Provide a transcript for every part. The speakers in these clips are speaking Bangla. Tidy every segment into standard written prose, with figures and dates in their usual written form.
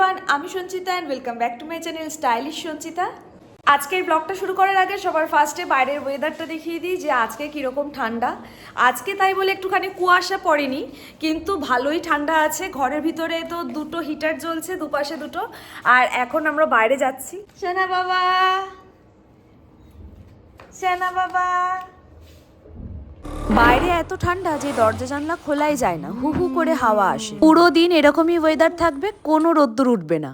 এভরিওয়ান, আমি Sanchita and welcome back to my channel stylish Sanchita. আজকের ব্লগটা শুরু করার আগে সবার ফার্স্টে বাইরের ওয়েদারটা দেখিয়ে দিই যে আজকে কীরকম ঠান্ডা। আজকে তাই বলে একটুখানি কুয়াশা পড়েনি, কিন্তু ভালোই ঠান্ডা আছে। ঘরের ভিতরে তো দুটো হিটার জ্বলছে, দুপাশে দুটো। আর এখন আমরা বাইরে যাচ্ছি। সোনা বাবা, সোনা বাবা। বাইরে এত ঠান্ডা যে দরজা জানলা খোলাই যায় না, হু হু করে হাওয়া আসে। পুরো দিন এরকমই ওয়েদার থাকবে, কোনো রোদ্দুর উঠবে না।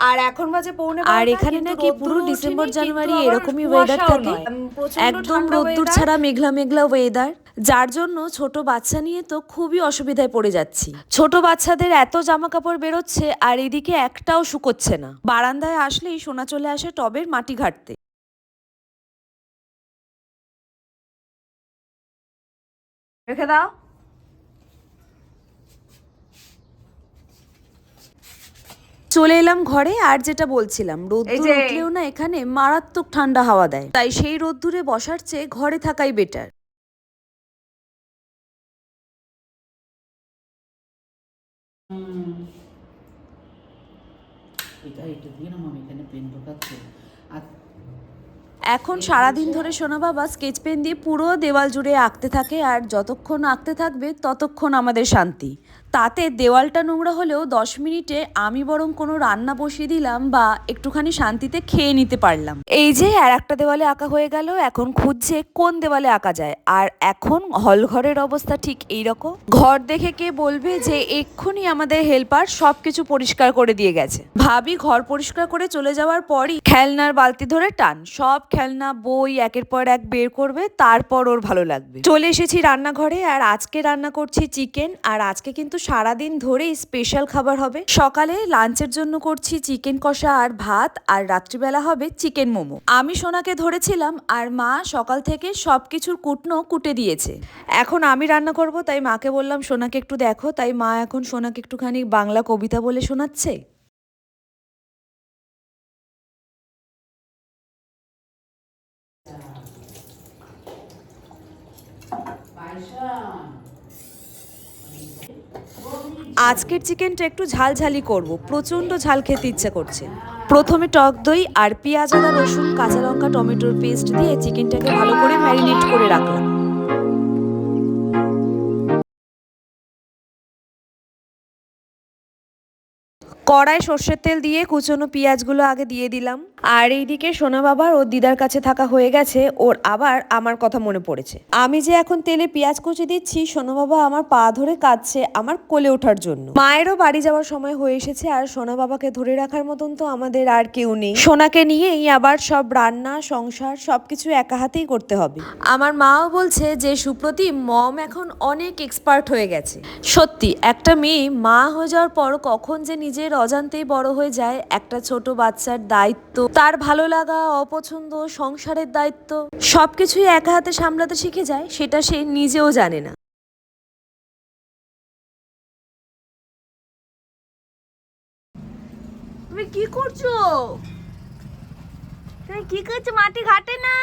আর এখন বাজে পৌনে 12টা। আর এখানে নাকি পুরো ডিসেম্বর জানুয়ারি এরকমই ওয়েদার থাকে, একদম রোদ্দুর ছাড়া মেঘলা মেঘলা ওয়েদার, যার জন্য ছোট বাচ্চা নিয়ে তো খুবই অসুবিধায় পড়ে যাচ্ছি। ছোট বাচ্চাদের এত জামা কাপড় বেরোচ্ছে আর এদিকে একটাও শুকোচ্ছে না। বারান্দায় আসলেই সোনা চলে আসে টবের মাটি ঘাটতে। রেখে দাও। চলে এলাম ঘরে। আর যেটা বলছিলাম, রোদ্দুর উঠলেও না এখানে মারাত্মক ঠান্ডা হাওয়া দেয়, তাই সেই রোদ্দুরে বসার চেয়ে ঘরে থাকাই বেটার। এখন সারাদিন ধরে সোনা বাবা স্কেচ পেন দিয়ে পুরো দেওয়াল জুড়ে আঁকতে থাকে, আর যতক্ষণ আঁকতে থাকবে ততক্ষণ আমাদের শান্তি। তাতে দেওয়ালটা নোংরা হলেও 10 মিনিটে আমি বরং কোনো রান্না বসিয়ে দিলাম বা একটুখানি শান্তিতে খেয়ে নিতে পারলাম। এই যে আর একটা দেওয়ালে আঁকা হয়ে গেল, এখন খুঁজছে কোন দেওয়ালে আঁকা যায়। আর এখন হল ঘরের অবস্থা ঠিক এইরকম। ঘর দেখে কে বলবে যে এক্ষুনি আমাদের হেল্পার সবকিছু পরিষ্কার করে দিয়ে গেছে। ভাবি ঘর পরিষ্কার করে চলে যাওয়ার পরই খেলনার বালতি ধরে টান, সব খেলনা বই একের পর এক বের করবে, তারপর ওর ভালো লাগবে। চলে এসেছি রান্নাঘরে, আর আজকে রান্না করছি চিকেন। আর আজকে কিন্তু সারাদিন ধরেই স্পেশাল খাবার হবে। সকালে লাঞ্চের জন্য করছি চিকেন কষা আর ভাত, আর রাত্রিবেলা হবে চিকেন মোমো। আমি সোনাকে ধরেছিলাম, আর মা সকাল থেকে সবকিছুর কুটনো কুটে দিয়েছে। এখন আমি রান্না করব, তাই মাকে বললাম সোনাকে একটু দেখো। তাই মা এখন সোনাকে একটুখানি বাংলা কবিতা বলে শোনাচ্ছে। আজকের চিকেনটা একটু ঝালঝালি করব, প্রচণ্ড ঝাল খেতে ইচ্ছে করছে। প্রথমে টক দই আর পেঁয়াজ আদা রসুন কাঁচা লঙ্কা টমেটোর পেস্ট দিয়ে চিকেনটাকে ভালো করে ম্যারিনেট করে রাখলাম। কড়াই সর্ষের তেল দিয়ে কুচনো পেঁয়াজগুলো আগে দিয়ে দিলাম। আর এইদিকে সোনা বাবার ওর দিদার কাছে থাকা হয়ে গেছে, ওর আবার আমার কথা মনে পড়েছে। আমি যে এখন তেলে পেঁয়াজ কুচি দিচ্ছি, সোনা বাবা আমার পা ধরে কাঁদছে আমার কোলে ওঠার জন্য। মায়েরও বাড়ি যাওয়ার সময় হয়ে এসেছে, আর সোনা বাবাকে ধরে রাখার মতন তো আমাদের আর কেউ নেই। সোনাকে নিয়েই আবার সব রান্না সংসার সবকিছু একা হাতেই করতে হবে। আমার মাও বলছে যে সুপ্রতিম মম এখন অনেক এক্সপার্ট হয়ে গেছে। সত্যি, একটা মেয়ে মা হয়ে যাওয়ার পর কখন যে নিজের অজান্তেই বড় হয়ে যায়। একটা ছোট বাচ্চার দায়িত্ব, তার ভালো লাগা অপছন্দ, সংসারের দায়িত্ব সবকিছুই একা হাতে সামলাতে শিখে যায়, সেটা সে নিজেও জানে না। তুমি কি করছো? তুমি কি করছো? মাটি ঘাটে না,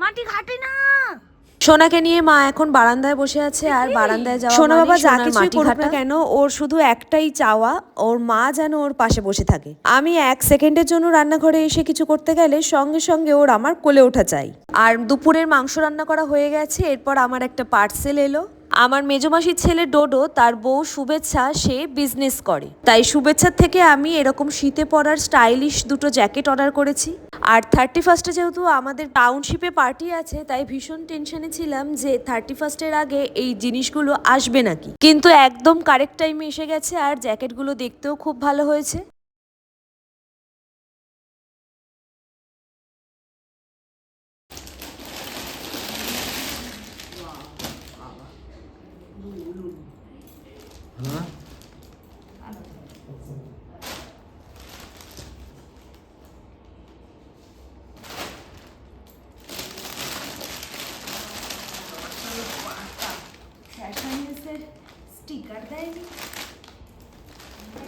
মাটি ঘাটে না। সোনাকে নিয়ে মা এখন বারান্দায় বসে আছে, আর বারান্দায় যাওয়া সোনা বাবা যা কিছুই করুক না কেন, ওর শুধু একটাই চাওয়া, ওর মা যেন ওর পাশে বসে থাকে। আমি 1 সেকেন্ডের জন্য রান্নাঘরে এসে কিছু করতে গেলে সঙ্গে সঙ্গে ওর আমার কোলে ওঠা চাই। আর দুপুরের মাংস রান্না করা হয়ে গেছে। এরপর আমার একটা পার্সেল এলো। আমার মেজমাসির ছেলে ডোডো, তার বউ শুভেচ্ছা, সে বিজনেস করে, তাই শুভেচ্ছার থেকে আমি এরকম শীতে পরার স্টাইলিশ দুটো জ্যাকেট অর্ডার করেছি। আর 31 যেহেতু আমাদের টাউনশিপে পার্টি আছে, তাই ভীষণ টেনশনে ছিলাম যে 31 আগে এই জিনিসগুলো আসবে নাকি, কিন্তু একদম কারেক্ট টাইমে এসে গেছে। আর জ্যাকেটগুলো দেখতেও খুব ভালো হয়েছে।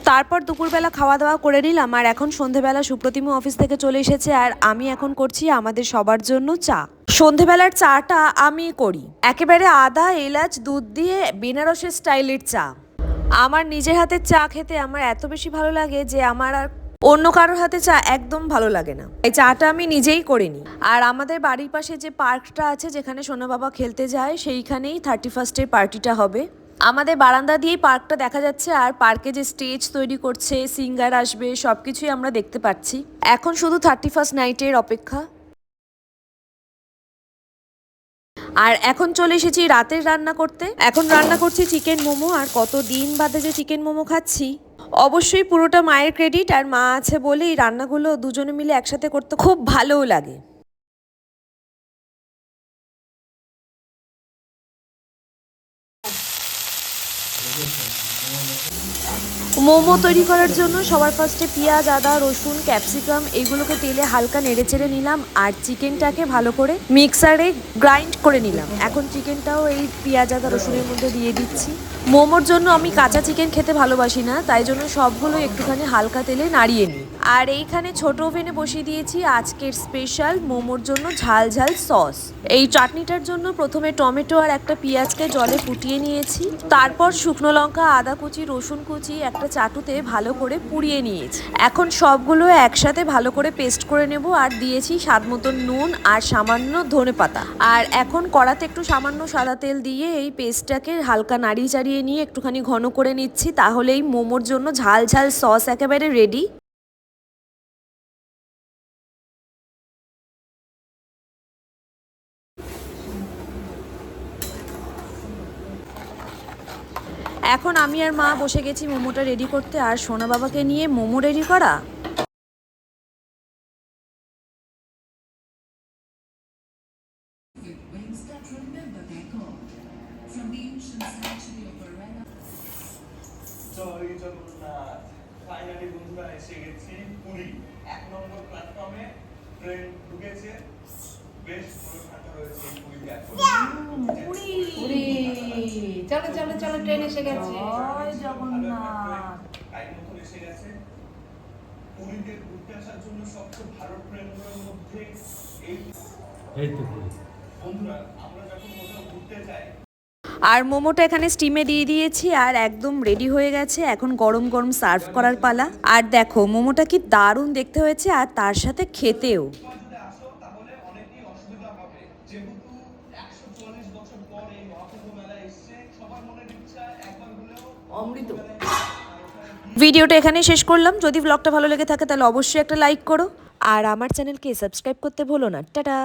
তারপর দুপুরবেলা খাওয়া দাওয়া করে নিলাম, আর এখন সন্ধেবেলা সুপ্রতিম অফিস থেকে চলে এসেছে, আর আমি এখন করছি আমাদের সবার জন্য চা। সন্ধেবেলার চাটা আমি করি, একেবারে আদা এলাচ দুধ দিয়ে বেনারসের স্টাইলের চা। আমার নিজের হাতের চা খেতে আমার এত বেশি ভালো লাগে যে আমার আর অন্য কারোর হাতে চা একদম ভালো লাগে না। এই চাটা আমি নিজেই করে নিই। আর আমাদের বাড়ির পাশে যে পার্কটা আছে যেখানে সোনা বাবা খেলতে যায়, সেইখানেই 31st পার্টিটা হবে। আমাদের বারান্দা দিয়েই পার্কটা দেখা যাচ্ছে, আর পার্কে যে স্টেজ তৈরি করছে, সিঙ্গার আসবে, সবকিছুই আমরা দেখতে পাচ্ছি। এখন শুধু 31st নাইটের অপেক্ষা। আর এখন চলে এসেছি রাতের রান্না করতে। এখন রান্না করছি চিকেন মোমো, আর কত দিন বাদে যে চিকেন মোমো খাচ্ছি। অবশ্যই পুরোটা মায়ের ক্রেডিট, আর মা আছে বলে এই রান্নাগুলো দুজনে মিলে একসাথে করতে খুব ভালোও লাগে। মোমো তৈরি করার জন্য সবার ফার্স্টে পেঁয়াজ আদা রসুন ক্যাপসিকাম এগুলোকে তেলে হালকা নেড়ে চেড়ে নিলাম, আর চিকেনটাকে ভালো করে মিক্সারে গ্রাইন্ড করে নিলাম। এখন চিকেনটাও এই পেঁয়াজ আদা রসুনের মধ্যে দিয়ে দিচ্ছি। মোমোর জন্য আমি কাঁচা চিকেন খেতে ভালোবাসি না, তাই জন্য সবগুলো একটুখানি হালকা তেলে নাড়িয়ে নিই। আর এইখানে ছোট ওভেনে বসিয়ে দিয়েছি আজকের স্পেশাল মোমোর জন্য ঝাল ঝাল সস। এই চাটনিটার জন্য প্রথমে টমেটো আর একটা পেঁয়াজকে জলে ফুটিয়ে নিয়েছি, তারপর শুকনো লঙ্কা আদা কুচি রসুন কুচি একটা চাটুতে ভালো করে পুড়িয়ে নিয়েছি। এখন সবগুলো একসাথে ভালো করে পেস্ট করে নেব, আর দিয়েছি স্বাদ মতন নুন আর সামান্য ধনেপাতা। আর এখন কড়াতে একটু সামান্য সাদা তেল দিয়ে এই পেস্টটাকে হালকা নাড়িয়ে চাড়িয়ে নিয়ে একটুখানি ঘন করে নিচ্ছি, তাহলেই মোমোর জন্য ঝাল ঝাল সস একেবারে রেডি। এখন আমি আর মা বসে গেছি মোমোটা রেডি করতে, আর সোনা বাবাকে নিয়ে মোমো রেডি করা। জয় জগন্নাথ। ফাইনালি বন্ধুরা এসে গেছি পুরী 1 নম্বর প্ল্যাটফর্মে। ট্রেন ঢুকেছে, বেশ ভালো ঠান্ডা রয়েছে এই পুরীতে এখন। পুরী পুরী চলো চলো চলো ট্রেন এসে গেছে। জয় জগন্নাথ। টাইম মতো এসে গেছে। পুরীতে ঘুরতে আসার জন্য সবচেয়ে ভালো ট্রেনগুলোর মধ্যে এই তো পুরী। বন্ধুরা আমরা যখন কোথাও ঘুরতে যাই, আর মোমোটা এখানে স্টিমে দিয়ে দিয়েছি, আর একদম রেডি হয়ে গেছে। এখন গরম গরম সার্ভ করার পালা। আর দেখো মোমোটা কি দারুণ দেখতে হয়েছে, আর তার সাথে খেতেও। যদি আসো তাহলে অনেকই অসুবিধা হবে, যেহেতু 144 বছর পর এই মহাকুম্ভ মেলা এসছে। সবার মনের ইচ্ছা একবার হলেও অমৃত। ভিডিওটা এখানে শেষ করলাম। যদি ব্লগটা ভালো লেগে থাকে তাহলে অবশ্যই একটা লাইক করো, আর আমার চ্যানেলকে সাবস্ক্রাইব করতে ভুলো না। টাটা।